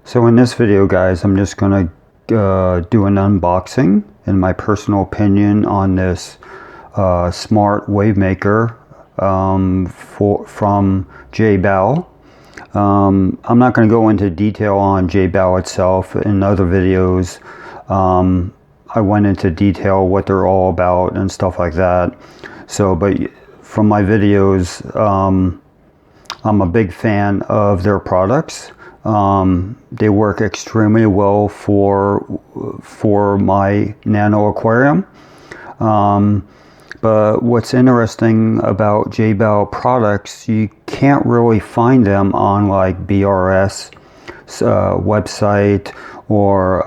So in this video, guys, I'm just going to do an unboxing and my personal opinion on this smart wave maker from Jbl. I'm not going to go into detail on Jbl itself. In other videos, I went into detail what they're all about and stuff like that. So, but from my videos, I'm a big fan of their products. They work extremely well for my nano aquarium. But what's interesting about Jbl products, you can't really find them on like BRS website or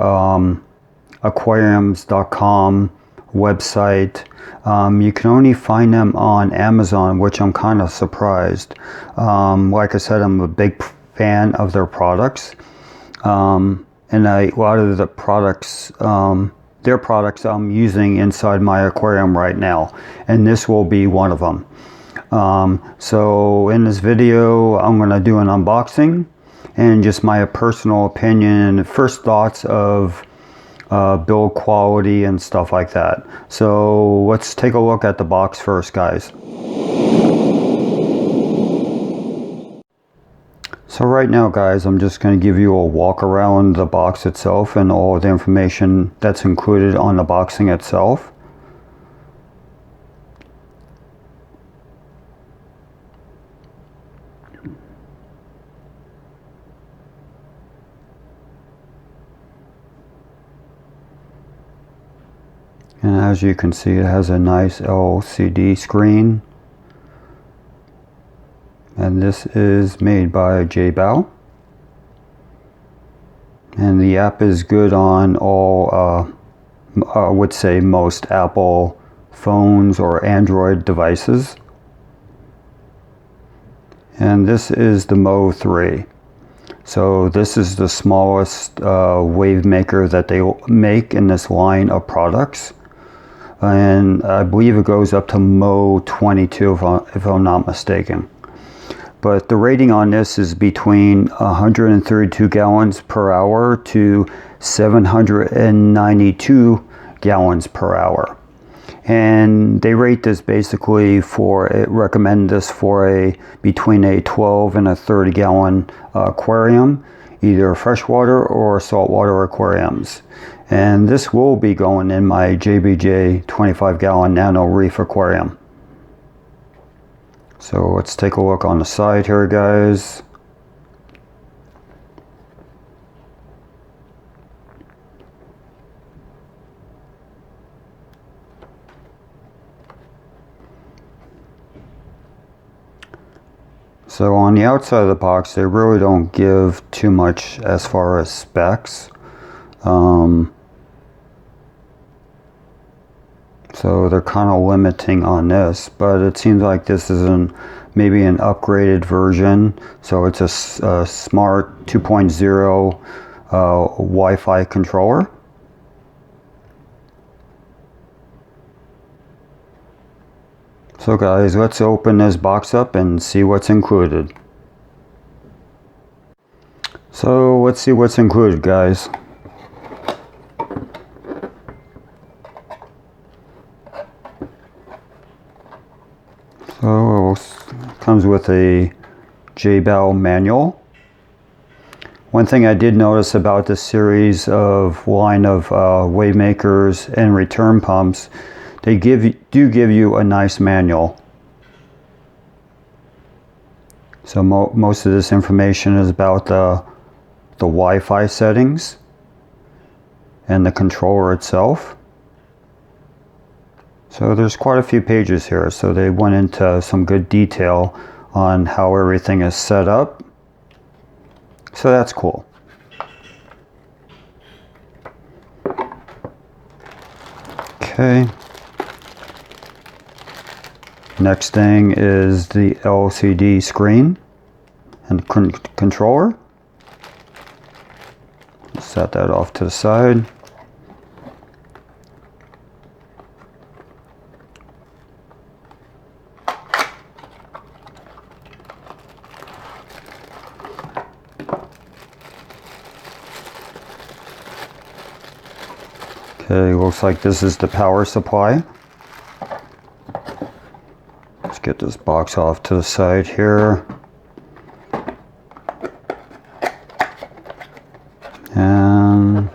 aquariums.com website. You can only find them on Amazon, which I'm kind of surprised. Like I said, I'm a big fan of their products, and a lot of the products, their products I'm using inside my aquarium right now, and this will be one of them. So in this video, I'm going to do an unboxing and just my personal opinion, first thoughts of build quality and stuff like that. So let's take a look at the box first, guys. So right now, guys, I'm just going to give you a walk around the box itself and all the information that's included on the boxing itself. And as you can see, it has a nice LCD screen. And this is made by Jbl. And the app is good on all, I would say most Apple phones or Android devices. And this is the MOW 3. So this is the smallest wave maker that they make in this line of products. And I believe it goes up to MOW 22 if I'm not mistaken. But the rating on this is between 132 gallons per hour to 792 gallons per hour. And they rate this basically recommend this for between a 12 and a 30 gallon aquarium, either freshwater or saltwater aquariums. And this will be going in my JBJ 25 gallon nano reef aquarium. So let's take a look on the side here, guys. So on the outside of the box, they really don't give too much as far as specs. So they're kind of limiting on this, but it seems like this is maybe an upgraded version. So it's a smart 2.0 Wi-Fi controller. So guys, let's open this box up and see what's included. So let's see what's included, guys. So it comes with a Jbl Manual. One thing I did notice about this series of line of wave makers and return pumps, they do give you a nice manual. So most of this information is about the Wi-Fi settings and the controller itself. So there's quite a few pages here, so they went into some good detail on how everything is set up. So that's cool. Okay. Next thing is the LCD screen and controller. Set that off to the side. Okay, looks like this is the power supply. Let's get this box off to the side here. And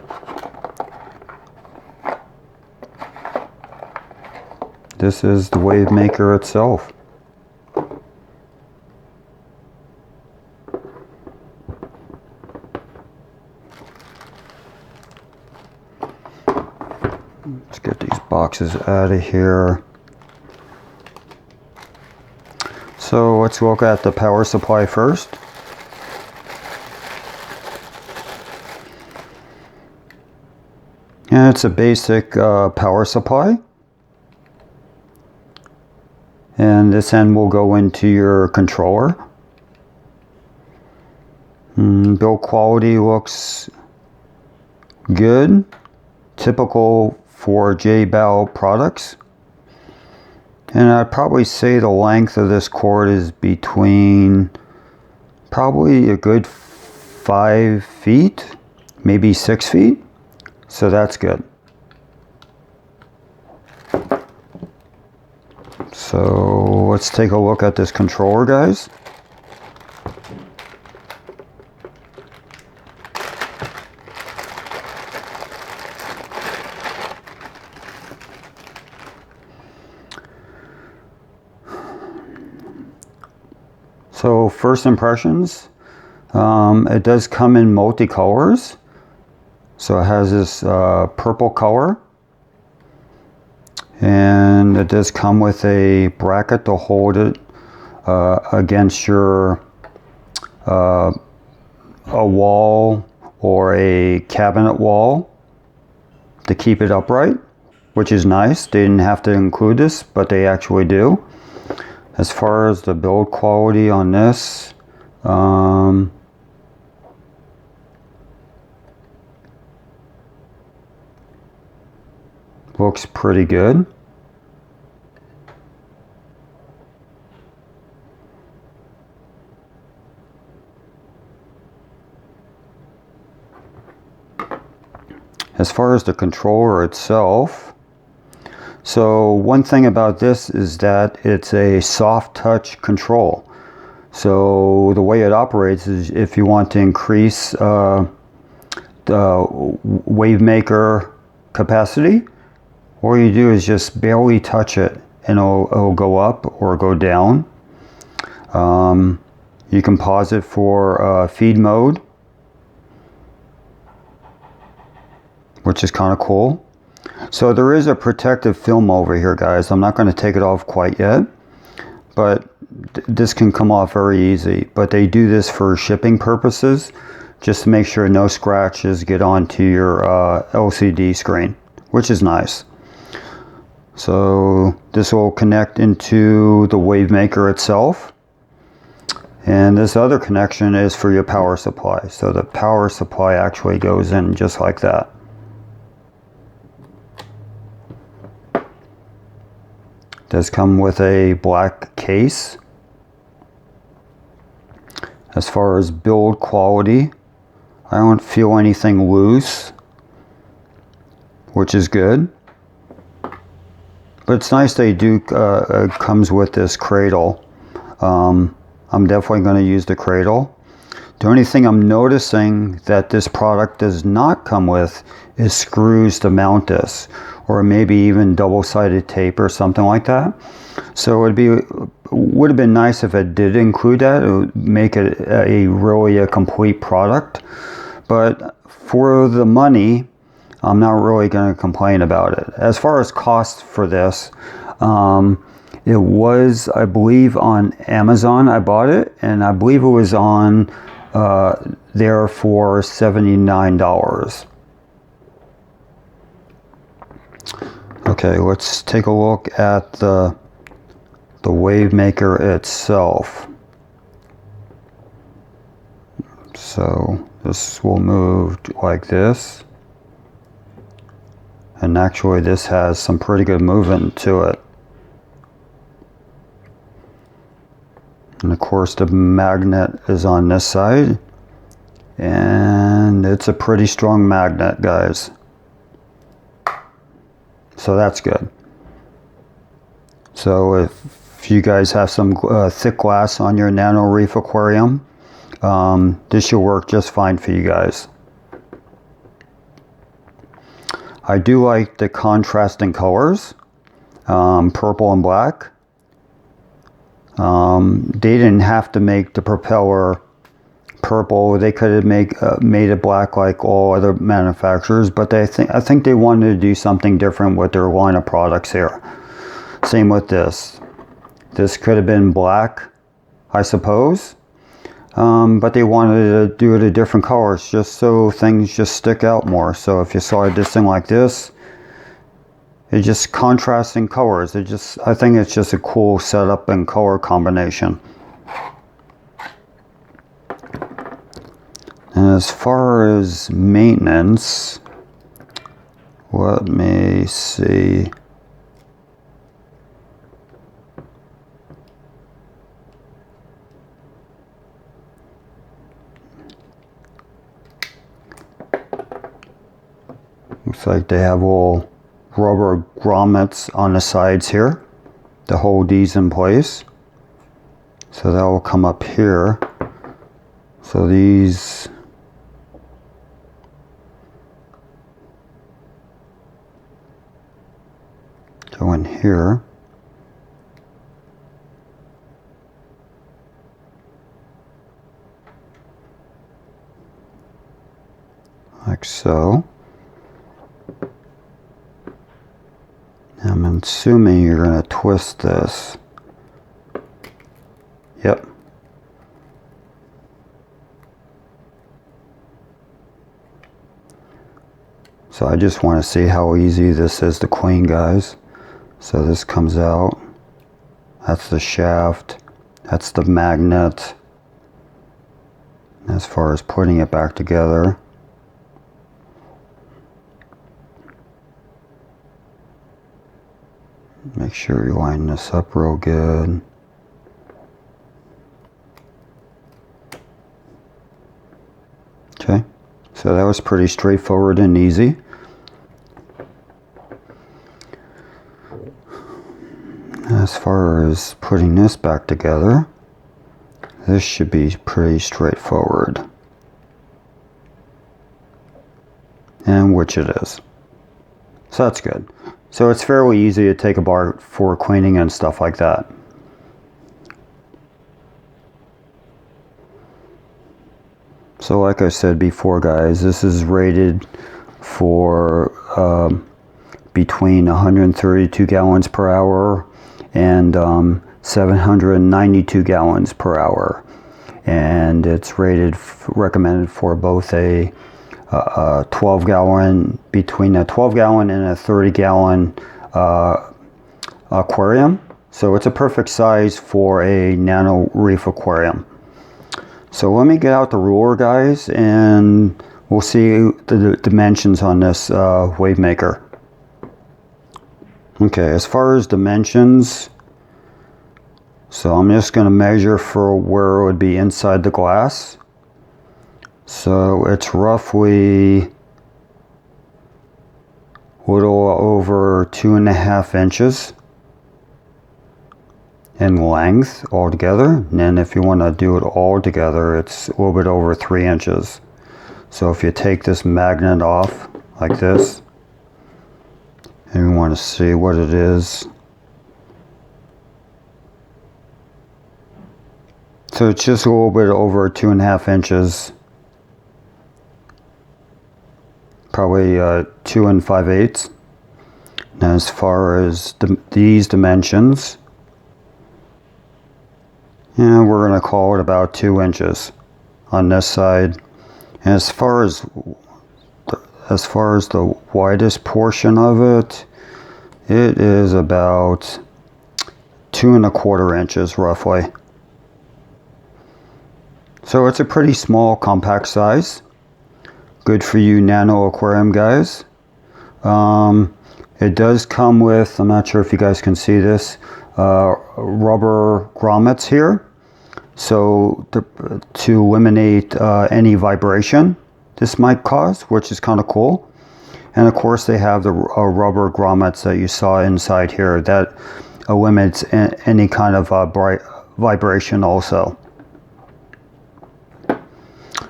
this is the wave maker itself. Let's get these boxes out of here. So let's look at the power supply first. And it's a basic power supply. And this end will go into your controller. Build quality looks good. Typical for Jbl products. And I'd probably say the length of this cord is between probably a good 5 feet, maybe 6 feet. So that's good. So let's take a look at this controller, guys. So first impressions, it does come in multicolors. So it has this purple color, and it does come with a bracket to hold it against your a wall or a cabinet wall to keep it upright, which is nice. They didn't have to include this, but they actually do. As far as the build quality on this, looks pretty good. As far as the controller itself, so one thing about this is that it's a soft touch control. So the way it operates is if you want to increase the wave maker capacity, all you do is just barely touch it and it'll go up or go down. You can pause it for feed mode, which is kind of cool. So there is a protective film over here, guys. I'm not going to take it off quite yet, but this can come off very easy. But they do this for shipping purposes, just to make sure no scratches get onto your LCD screen, which is nice. So this will connect into the wave maker itself. And this other connection is for your power supply. So the power supply actually goes in just like that. Does come with a black case. As far as build quality, I don't feel anything loose, which is good. But it's nice they do comes with this cradle. I'm definitely going to use the cradle. The only thing I'm noticing that this product does not come with is screws to mount this, or maybe even double-sided tape or something like that. So would have been nice if it did include that. It would make it really a complete product. But for the money, I'm not really going to complain about it. As far as cost for this, it was, I believe, on Amazon I bought it, and I believe it was on there for $79. Okay, let's take a look at the wave maker itself. So this will move like this, and actually this has some pretty good movement to it. And of course the magnet is on this side, and it's a pretty strong magnet, guys. So that's good. So if you guys have some thick glass on your nano reef aquarium, this should work just fine for you guys. I do like the contrasting colors, purple and black. They didn't have to make the propeller purple. They could have made it black like all other manufacturers, but I think they wanted to do something different with their line of products here. Same with this. This could have been black, I suppose, but they wanted to do it a different colors just so things just stick out more. So if you saw this thing like this, it's just contrasting colors. I think it's just a cool setup and color combination. And as far as maintenance, let me see. Looks like they have little rubber grommets on the sides here to hold these in place. So that will come up here. So these go in here. Like so. I'm assuming you're going to twist this. Yep. So I just want to see how easy this is to clean, guys. So this comes out. That's the shaft. That's the magnet. As far as putting it back together. Make sure you line this up real good. Okay, so that was pretty straightforward and easy. As far as putting this back together, this should be pretty straightforward. And which it is. So that's good. So it's fairly easy to take apart for cleaning and stuff like that. So like I said before, guys, this is rated for between 132 gallons per hour and 792 gallons per hour. And it's recommended for both a 12 gallon, between a 12 gallon and a 30 gallon aquarium. So it's a perfect size for a nano reef aquarium. So let me get out the ruler, guys, and we'll see the dimensions on this wave maker. Okay, as far as dimensions, so I'm just going to measure for where it would be inside the glass. So it's roughly a little over 2.5 inches in length altogether. And then if you want to do it all together, it's a little bit over 3 inches. So if you take this magnet off like this, and you want to see what it is. So it's just a little bit over 2.5 inches. Probably 2 5/8. Now as far as these dimensions, we're going to call it about 2 inches on this side. And as far as the widest portion of it, it is about 2 1/4 inches roughly. So it's a pretty small, compact size. Good for you nano aquarium guys. It does come with, I'm not sure if you guys can see this, rubber grommets here. So to eliminate any vibration this might cause, which is kind of cool. And of course they have the rubber grommets that you saw inside here that limits any kind of bright vibration also.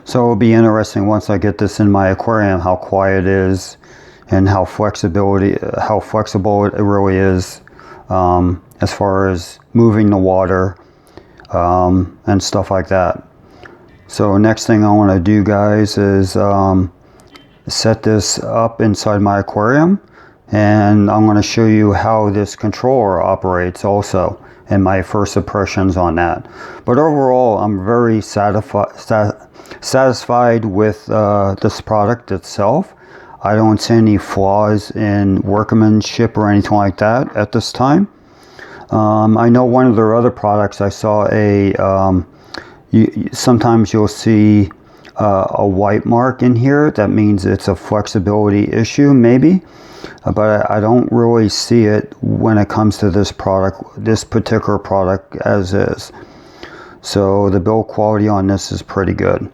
So it'll be interesting once I get this in my aquarium how quiet it is and how flexible it really is, as far as moving the water and stuff like that. So next thing I want to do, guys, is set this up inside my aquarium, and I'm going to show you how this controller operates also and my first impressions on that. But overall, I'm very satisfied with this product itself. I don't see any flaws in workmanship or anything like that at this time. I know one of their other products, I saw sometimes you'll see a white mark in here. That means it's a flexibility issue maybe, but I don't really see it when it comes to this particular product as is. So the build quality on this is pretty good.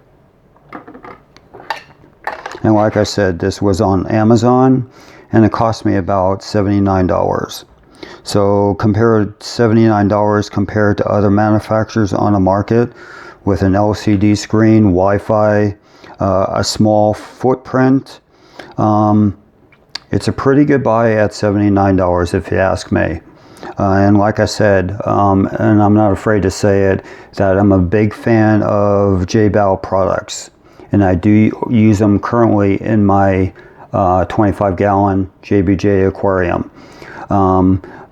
And like I said, this was on Amazon and it cost me about $79. So compared $79 compared to other manufacturers on the market with an LCD screen, Wi-Fi, a small footprint, it's a pretty good buy at $79 if you ask me. And like I said, and I'm not afraid to say it, that I'm a big fan of Jbl products. And I do use them currently in my 25-gallon JBJ aquarium.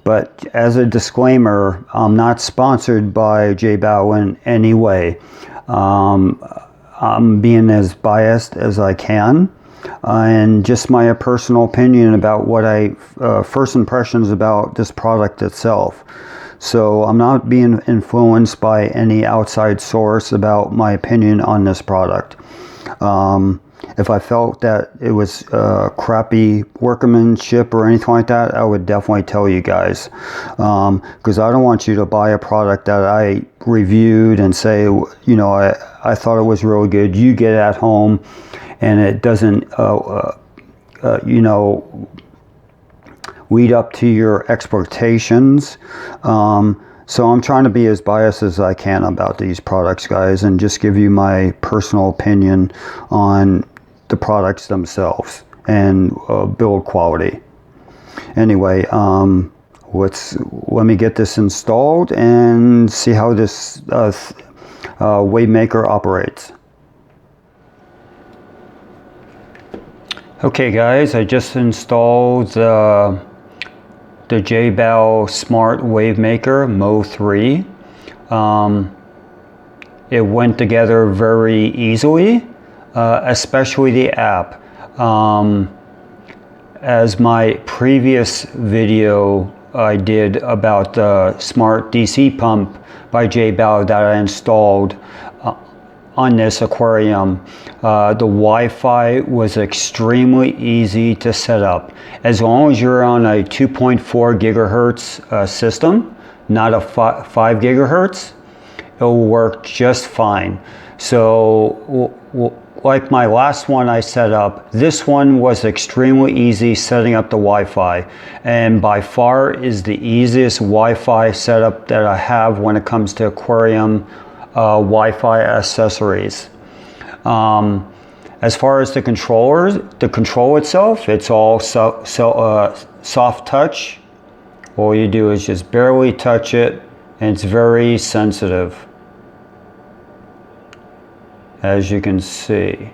But as a disclaimer, I'm not sponsored by Jbl in any way. I'm being as biased as I can. And just my personal opinion about what first impressions about this product itself. So I'm not being influenced by any outside source about my opinion on this product. If I felt that it was crappy workmanship or anything like that, I would definitely tell you guys. Because I don't want you to buy a product that I reviewed and say, you know, I thought it was really good. You get it at home and it doesn't, you know, lead up to your expectations. So I'm trying to be as biased as I can about these products, guys, and just give you my personal opinion on the products themselves and build quality. Anyway, let me get this installed and see how this wave maker operates. Okay, guys, I just installed the Jbl Smart Wave Maker MOW 3. It went together very easily, especially the app. As my previous video I did about the Smart DC Pump by Jbl that I installed on this aquarium, the Wi-Fi was extremely easy to set up. As long as you're on a 2.4 gigahertz system, not a 5 gigahertz, it will work just fine. So like my last one I set up, this one was extremely easy setting up the Wi-Fi, and by far is the easiest Wi-Fi setup that I have when it comes to aquarium Wi-Fi accessories. As far as the control itself, it's all soft touch. All you do is just barely touch it, and it's very sensitive, as you can see.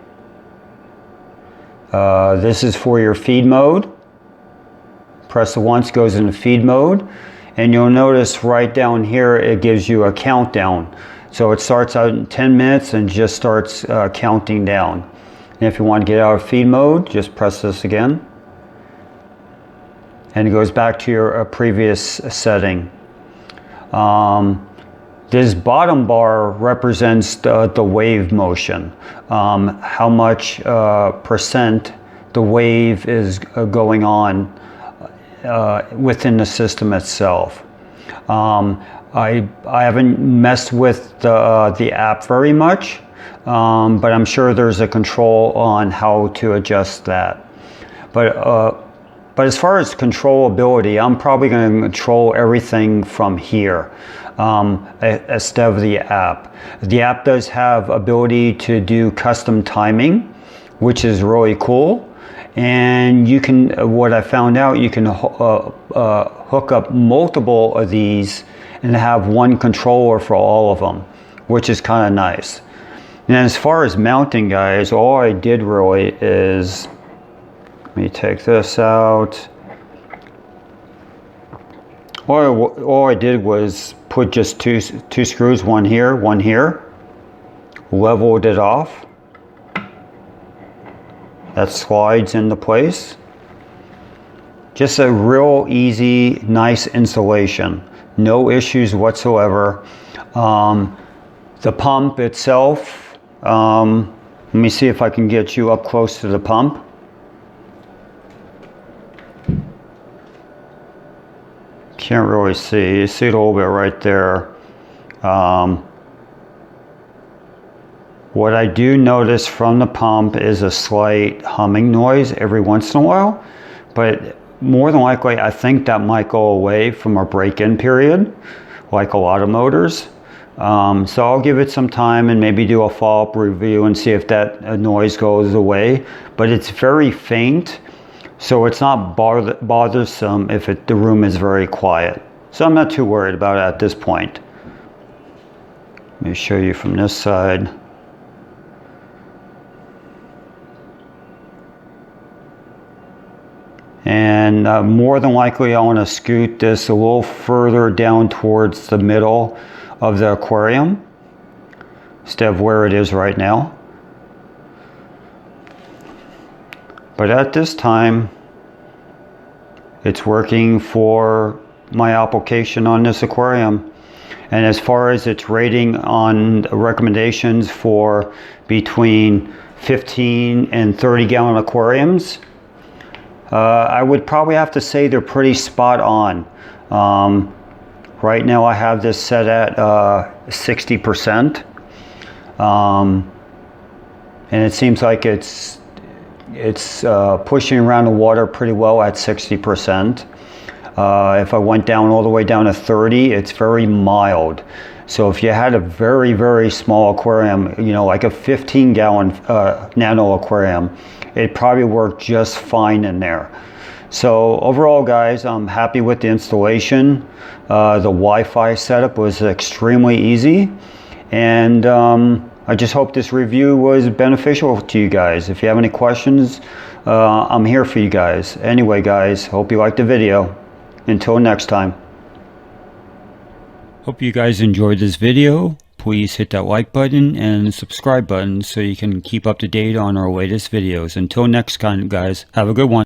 This is for your feed mode. Press it once, goes into feed mode, and you'll notice right down here it gives you a countdown. So it starts out in 10 minutes and just starts counting down. And if you want to get out of feed mode, just press this again. And it goes back to your previous setting. This bottom bar represents the wave motion. How much percent the wave is going on within the system itself. I haven't messed with the app very much, but I'm sure there's a control on how to adjust that. But as far as controllability, I'm probably going to control everything from here instead of the app. The app does have ability to do custom timing, which is really cool. And you can, what I found out, you can hook up multiple of these and have one controller for all of them, which is kind of nice. And as far as mounting, guys, all I did really is, let me take this out. All I did was put just two screws, one here, leveled it off. That slides into place. Just a real easy, nice installation. No issues whatsoever. The pump itself, let me see if I can get you up close to the pump. Can't really see. You see it a little bit right there. What I do notice from the pump is a slight humming noise every once in a while, but more than likely I think that might go away from our break-in period, like a lot of motors. So I'll give it some time and maybe do a follow-up review and see if that noise goes away, but it's very faint. So it's not bothersome if the room is very quiet. So I'm not too worried about it at this point. Let me show you from this side. And more than likely I want to scoot this a little further down towards the middle of the aquarium instead of where it is right now. But at this time, it's working for my application on this aquarium. And as far as its rating on recommendations for between 15 and 30 gallon aquariums, I would probably have to say they're pretty spot on. Right now I have this set at 60%. And it seems like it's pushing around the water pretty well at 60%. If I went down all the way down to 30, it's very mild. So if you had a very, very small aquarium, you know, like a 15 gallon nano aquarium, it probably worked just fine in there. So overall, guys, I'm happy with the installation. The Wi-Fi setup was extremely easy. And I just hope this review was beneficial to you guys. If you have any questions, I'm here for you guys. Anyway, guys, hope you liked the video. Until next time. Hope you guys enjoyed this video. Please hit that like button and subscribe button so you can keep up to date on our latest videos. Until next time, guys, have a good one.